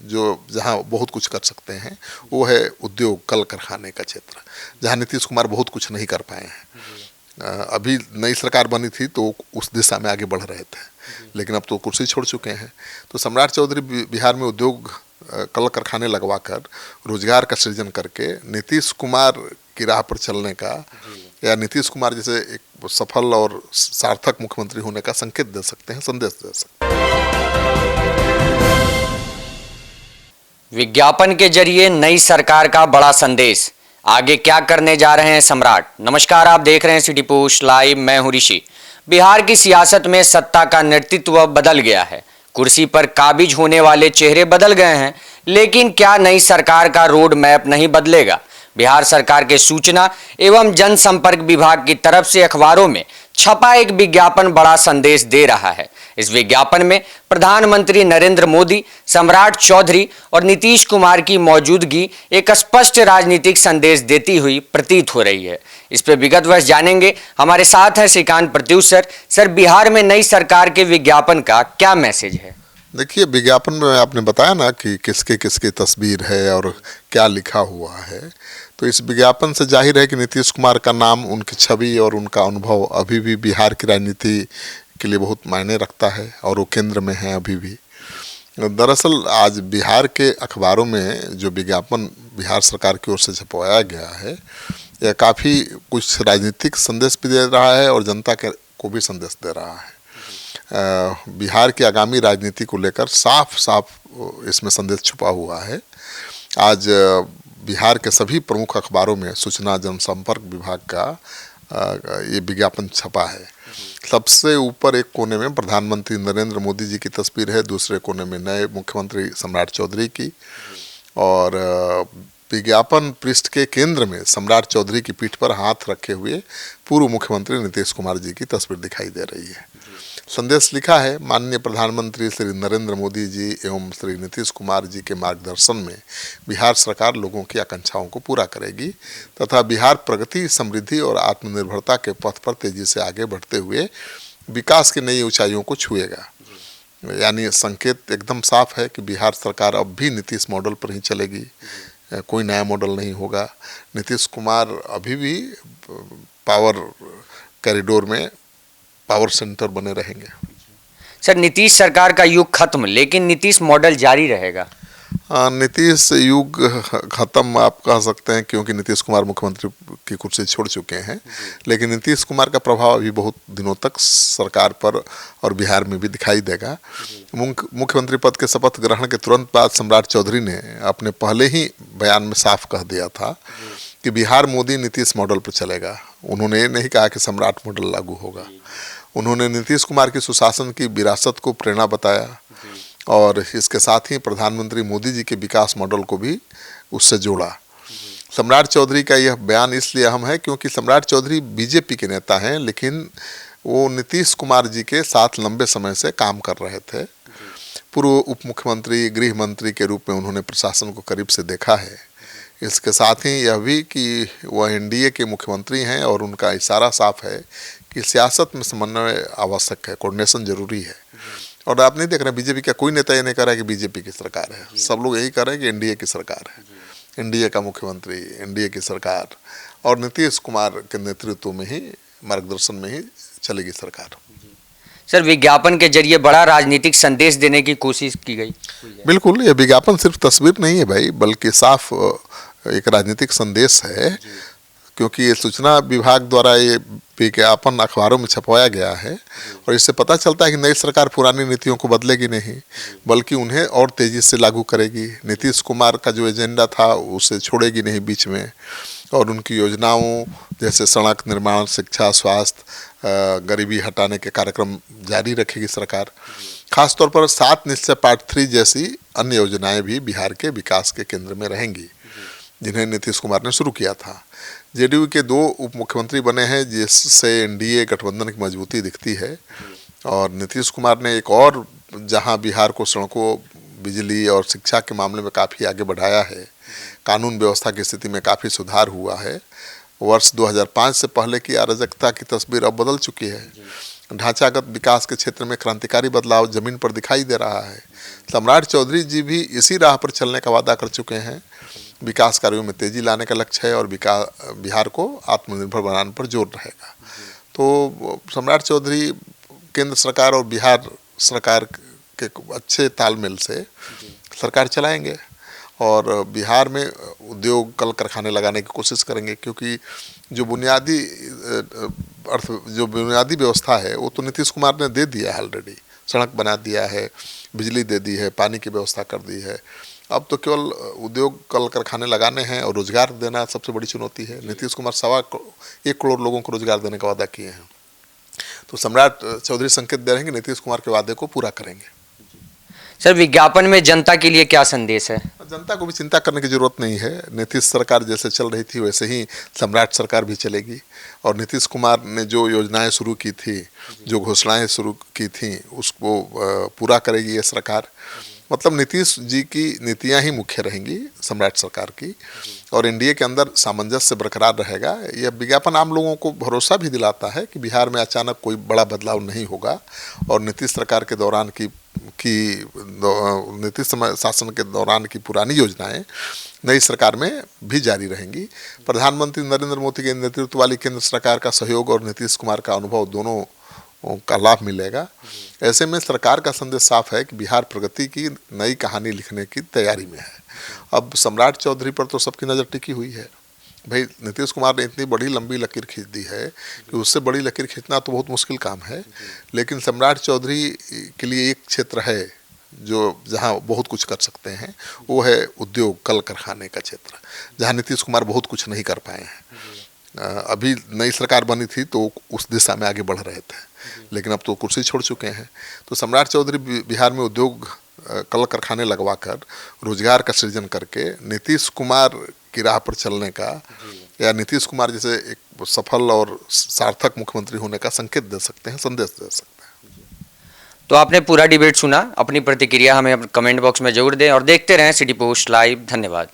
जो जहाँ बहुत कुछ कर सकते हैं वो है उद्योग कल कारखाने का क्षेत्र, जहाँ नीतीश कुमार बहुत कुछ नहीं कर पाए हैं। अभी नई सरकार बनी थी तो उस दिशा में आगे बढ़ रहे थे, लेकिन अब तो कुर्सी छोड़ चुके हैं। तो सम्राट चौधरी बिहार में उद्योग कल कारखाने लगवाकर रोजगार का सृजन करके नीतीश कुमार की राह पर चलने का या नीतीश कुमार जैसे एक सफल और सार्थक मुख्यमंत्री होने का संकेत दे सकते हैं, संदेश दे सकते हैं। विज्ञापन के जरिए नई सरकार का बड़ा संदेश, आगे क्या करने जा रहे हैं सम्राट। नमस्कार, आप देख रहे हैं सिटी पोस्ट लाइव, मैं हूं ऋषि। बिहार की सियासत में सत्ता का नेतृत्व बदल गया है, कुर्सी पर काबिज होने वाले चेहरे बदल गए हैं, लेकिन क्या नई सरकार का रोड मैप नहीं बदलेगा। बिहार सरकार के सूचना एवं जनसंपर्क विभाग की तरफ से अखबारों में छपा एक विज्ञापन बड़ा संदेश दे रहा है। इस विज्ञापन में प्रधानमंत्री नरेंद्र मोदी, सम्राट चौधरी और नीतीश कुमार की मौजूदगी एक स्पष्ट राजनीतिक संदेश देती हुई प्रतीत हो रही है। इस पर विगतवश जानेंगे। हमारे साथ हैं श्रीकांत प्रत्युष सर, बिहार में नई सरकार के विज्ञापन का क्या मैसेज है? देखिए, विज्ञापन में आपने बताया ना कि किसके किसकी तस्वीर है और क्या लिखा हुआ है, तो इस विज्ञापन से जाहिर है कि नीतीश कुमार का नाम, उनकी छवि और उनका अनुभव अभी भी बिहार की राजनीति के लिए बहुत मायने रखता है और वो केंद्र में है अभी भी। दरअसल आज बिहार के अखबारों में जो विज्ञापन बिहार सरकार की ओर से छपवाया गया है, यह काफ़ी कुछ राजनीतिक संदेश भी दे रहा है और जनता को भी संदेश दे रहा है। बिहार की आगामी राजनीति को लेकर साफ साफ इसमें संदेश छुपा हुआ है। आज बिहार के सभी प्रमुख अखबारों में सूचना जनसंपर्क विभाग का ये विज्ञापन छपा है। सबसे ऊपर एक कोने में प्रधानमंत्री नरेंद्र मोदी जी की तस्वीर है, दूसरे कोने में नए मुख्यमंत्री सम्राट चौधरी की, और विज्ञापन पृष्ठ के केंद्र में सम्राट चौधरी की पीठ पर हाथ रखे हुए पूर्व मुख्यमंत्री नीतीश कुमार जी की तस्वीर दिखाई दे रही है। संदेश लिखा है, माननीय प्रधानमंत्री श्री नरेंद्र मोदी जी एवं श्री नीतीश कुमार जी के मार्गदर्शन में बिहार सरकार लोगों की आकांक्षाओं को पूरा करेगी तथा बिहार प्रगति, समृद्धि और आत्मनिर्भरता के पथ पर तेजी से आगे बढ़ते हुए विकास की नई ऊंचाइयों को छुएगा। यानी संकेत एकदम साफ है कि बिहार सरकार अब भी नीतीश मॉडल पर ही चलेगी, कोई नया मॉडल नहीं होगा। नीतीश कुमार अभी भी पावर कॉरिडोर में पावर सेंटर बने रहेंगे। सर, नीतीश सरकार का युग खत्म, लेकिन नीतीश मॉडल जारी रहेगा। नीतीश युग खत्म आप कह सकते हैं, क्योंकि नीतीश कुमार मुख्यमंत्री की कुर्सी छोड़ चुके हैं, लेकिन नीतीश कुमार का प्रभाव अभी बहुत दिनों तक सरकार पर और बिहार में भी दिखाई देगा। मुख्यमंत्री पद के शपथ ग्रहण के तुरंत बाद सम्राट चौधरी ने अपने पहले ही बयान में साफ कह दिया था कि बिहार मोदी नीतीश मॉडल पर चलेगा। उन्होंने ये नहीं कहा कि सम्राट मॉडल लागू होगा। उन्होंने नीतीश कुमार की सुशासन की विरासत को प्रेरणा बताया और इसके साथ ही प्रधानमंत्री मोदी जी के विकास मॉडल को भी उससे जोड़ा। सम्राट चौधरी का यह बयान इसलिए अहम है क्योंकि सम्राट चौधरी बीजेपी के नेता हैं, लेकिन वो नीतीश कुमार जी के साथ लंबे समय से काम कर रहे थे। पूर्व उप मुख्यमंत्री, गृह मंत्री के रूप में उन्होंने प्रशासन को करीब से देखा है। इसके साथ ही यह भी कि वह एनडीए के मुख्यमंत्री हैं और उनका इशारा साफ है कि सियासत में समन्वय आवश्यक है, कोऑर्डिनेशन जरूरी है। और आप नहीं देख रहे, बीजेपी का कोई नेता ये नहीं कह रहा है कि बीजेपी की सरकार है, सब लोग यही कह रहे हैं कि एनडीए की सरकार है, एनडीए का मुख्यमंत्री, एनडीए की सरकार और नीतीश कुमार के नेतृत्व में ही, मार्गदर्शन में ही चलेगी सरकार। सर, विज्ञापन के जरिए बड़ा राजनीतिक संदेश देने की कोशिश की गई। बिल्कुल, ये विज्ञापन सिर्फ तस्वीर नहीं है भाई, बल्कि साफ एक राजनीतिक संदेश है, क्योंकि ये सूचना विभाग द्वारा ये विज्ञापन अखबारों में छपवाया गया है और इससे पता चलता है कि नई सरकार पुरानी नीतियों को बदलेगी नहीं, बल्कि उन्हें और तेज़ी से लागू करेगी। नीतीश कुमार का जो एजेंडा था उसे छोड़ेगी नहीं बीच में, और उनकी योजनाओं जैसे सड़क निर्माण, शिक्षा, स्वास्थ्य, गरीबी हटाने के कार्यक्रम जारी रखेगी सरकार। खासतौर पर 7 निश्चय पार्ट 3 जैसी अन्य योजनाएं भी बिहार के विकास के केंद्र में रहेंगी, जिन्हें नीतीश कुमार ने शुरू किया था। जेडीयू के 2 उप मुख्यमंत्री बने हैं, जिससे एनडीए गठबंधन की मजबूती दिखती है। और नीतीश कुमार ने एक और, जहां बिहार को सड़कों, बिजली और शिक्षा के मामले में काफ़ी आगे बढ़ाया है, कानून व्यवस्था की स्थिति में काफ़ी सुधार हुआ है। वर्ष 2005 से पहले की अराजकता की तस्वीर अब बदल चुकी है ढांचागत विकास के क्षेत्र में क्रांतिकारी बदलाव जमीन पर दिखाई दे रहा है। सम्राट चौधरी जी भी इसी राह पर चलने का वादा कर चुके हैं। विकास कार्यों में तेजी लाने का लक्ष्य है और बिहार को आत्मनिर्भर बनाने पर जोर रहेगा। तो सम्राट चौधरी केंद्र सरकार और बिहार सरकार के अच्छे तालमेल से सरकार चलाएंगे और बिहार में उद्योग कल कारखाने लगाने की कोशिश करेंगे, क्योंकि जो बुनियादी व्यवस्था है वो तो नीतीश कुमार ने दे दिया है ऑलरेडी। सड़क बना दिया है, बिजली दे दी है, पानी की व्यवस्था कर दी है। अब तो केवल उद्योग कल कारखाने लगाने हैं और रोजगार देना सबसे बड़ी चुनौती है। नीतीश कुमार 1 करोड़ लोगों को रोजगार देने का वादा किए हैं। तो सम्राट चौधरी संकेत दे रहे हैं कि नीतीश कुमार के वादे को पूरा करेंगे। सर, विज्ञापन में जनता के लिए क्या संदेश है? जनता को भी चिंता करने की जरूरत नहीं है। नीतीश सरकार जैसे चल रही थी वैसे ही सम्राट सरकार भी चलेगी और नीतीश कुमार ने जो योजनाएं शुरू की थी, जो घोषणाएं शुरू की थी, उसको पूरा करेगी ये सरकार। मतलब नीतीश जी की नीतियां ही मुख्य रहेंगी सम्राट सरकार की और एनडीए के अंदर सामंजस्य बरकरार रहेगा। यह विज्ञापन आम लोगों को भरोसा भी दिलाता है कि बिहार में अचानक कोई बड़ा बदलाव नहीं होगा और नीतीश सरकार के दौरान नीतीश शासन के दौरान की पुरानी योजनाएं नई सरकार में भी जारी रहेंगी। प्रधानमंत्री नरेंद्र मोदी के नेतृत्व वाली केंद्र सरकार का सहयोग और नीतीश कुमार का अनुभव दोनों का लाभ मिलेगा। ऐसे में सरकार का संदेश साफ है कि बिहार प्रगति की नई कहानी लिखने की तैयारी में है। अब सम्राट चौधरी पर तो सबकी नज़र टिकी हुई है। भाई, नीतीश कुमार ने इतनी बड़ी लंबी लकीर खींच दी है कि उससे बड़ी लकीर खींचना तो बहुत मुश्किल काम है। लेकिन सम्राट चौधरी के लिए एक क्षेत्र है जो जहां बहुत कुछ कर सकते हैं, वो है उद्योग कल कारखाने का क्षेत्र, जहां नीतीश कुमार बहुत कुछ नहीं कर पाए हैं। अभी नई सरकार बनी थी तो उस दिशा में आगे बढ़ रहे थे, लेकिन अब तो कुर्सी छोड़ चुके हैं। तो सम्राट चौधरी बिहार में उद्योग कल कारखाने लगवाकर रोजगार का सृजन करके नीतीश कुमार की राह पर चलने का या नीतीश कुमार जैसे एक सफल और सार्थक मुख्यमंत्री होने का संकेत दे सकते हैं, संदेश दे सकते हैं। तो आपने पूरा डिबेट सुना। अपनी प्रतिक्रिया हमें कमेंट बॉक्स में जरूर दें और देखते रहें सिटी पोस्ट लाइव। धन्यवाद।